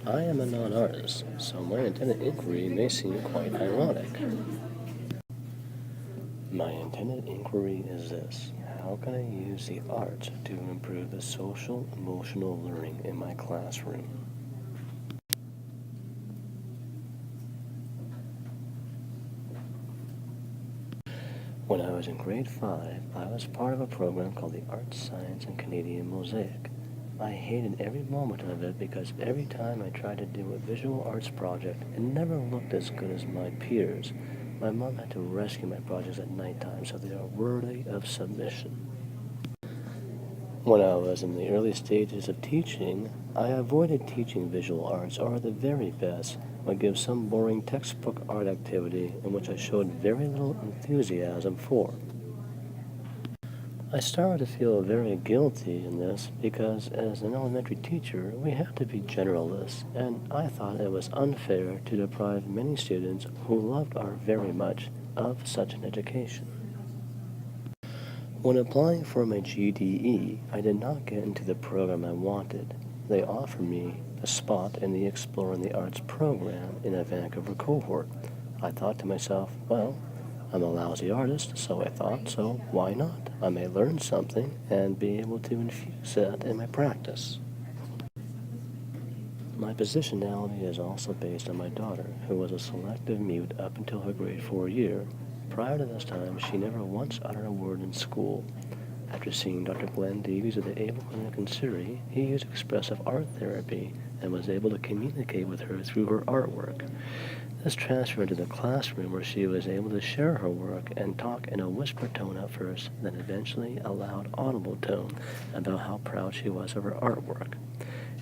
I am a non-artist, so my intended inquiry may seem quite ironic. My intended inquiry is this: how can I use the arts to improve the social emotional learning in my classroom? When I was in grade 5, I was part of a program called the Arts, Science, and Canadian Mosaic. I hated every moment of it because every time I tried to do a visual arts project, it never looked as good as my peers. My mom had to rescue my projects at nighttime so they are worthy of submission. When I was in the early stages of teaching, I avoided teaching visual arts, or at the very best, would give some boring textbook art activity in which I showed very little enthusiasm for. I started to feel very guilty in this because as an elementary teacher, we had to be generalists, and I thought it was unfair to deprive many students who loved art very much of such an education. When applying for my GDE, I did not get into the program I wanted. They offered me a spot in the Exploring the Arts program in a Vancouver cohort. I thought to myself, well, I'm a lousy artist, so I thought, so why not? I may learn something and be able to infuse that in my practice. My positionality is also based on my daughter, who was a selective mute up until her grade 4 year. Prior to this time, she never once uttered a word in school. After seeing Dr. Glenn Davies of the Able Clinic in Surrey, he used expressive art therapy and was able to communicate with her through her artwork. This transferred to the classroom where she was able to share her work and talk in a whisper tone at first, then eventually a loud audible tone about how proud she was of her artwork.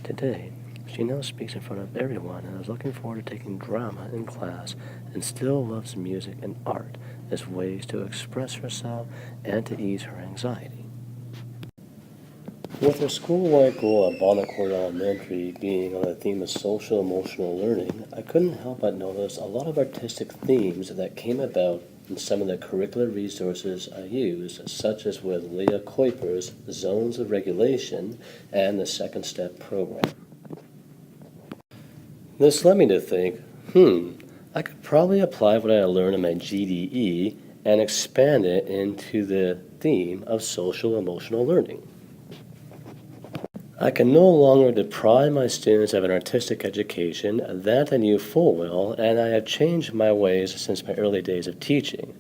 Today, she now speaks in front of everyone and is looking forward to taking drama in class and still loves music and art as ways to express herself and to ease her anxiety. With her school-wide goal at Bonnecourt Elementary being on the theme of social emotional learning, I couldn't help but notice a lot of artistic themes that came about in some of the curricular resources I used, such as with Leah Kuiper's Zones of Regulation and the Second Step program. This led me to think, I could probably apply what I learned in my GDE and expand it into the theme of social emotional learning. I can no longer deprive my students of an artistic education that I knew full well, and I have changed my ways since my early days of teaching.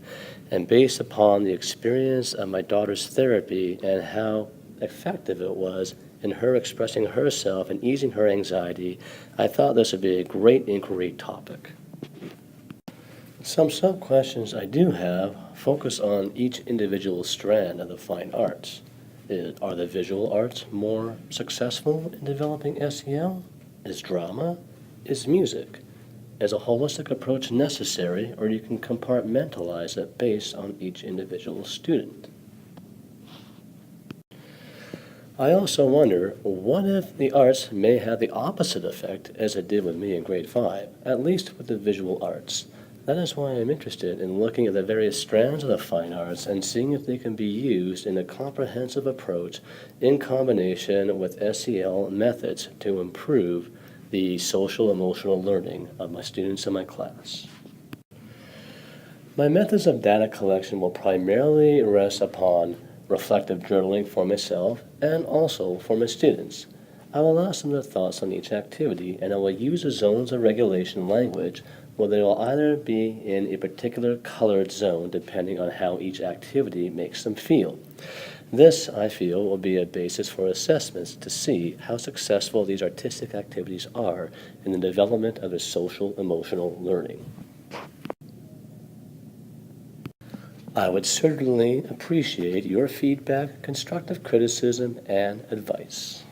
And based upon the experience of my daughter's therapy and how effective it was in her expressing herself and easing her anxiety, I thought this would be a great inquiry topic. Some sub-questions I do have focus on each individual strand of the fine arts. Are the visual arts more successful in developing SEL? Is drama? Is music? Is a holistic approach necessary, or you can compartmentalize it based on each individual student? I also wonder, what if the arts may have the opposite effect as it did with me in grade 5, at least with the visual arts? That is why I'm interested in looking at the various strands of the fine arts and seeing if they can be used in a comprehensive approach in combination with SEL methods to improve the social emotional learning of my students in my class. My methods of data collection will primarily rest upon reflective journaling for myself and also for my students. I will ask them their thoughts on each activity, and I will use the zones of regulation language where they will either be in a particular colored zone depending on how each activity makes them feel. This, I feel, will be a basis for assessments to see how successful these artistic activities are in the development of their social emotional learning. I would certainly appreciate your feedback, constructive criticism, and advice.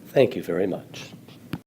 Thank you very much.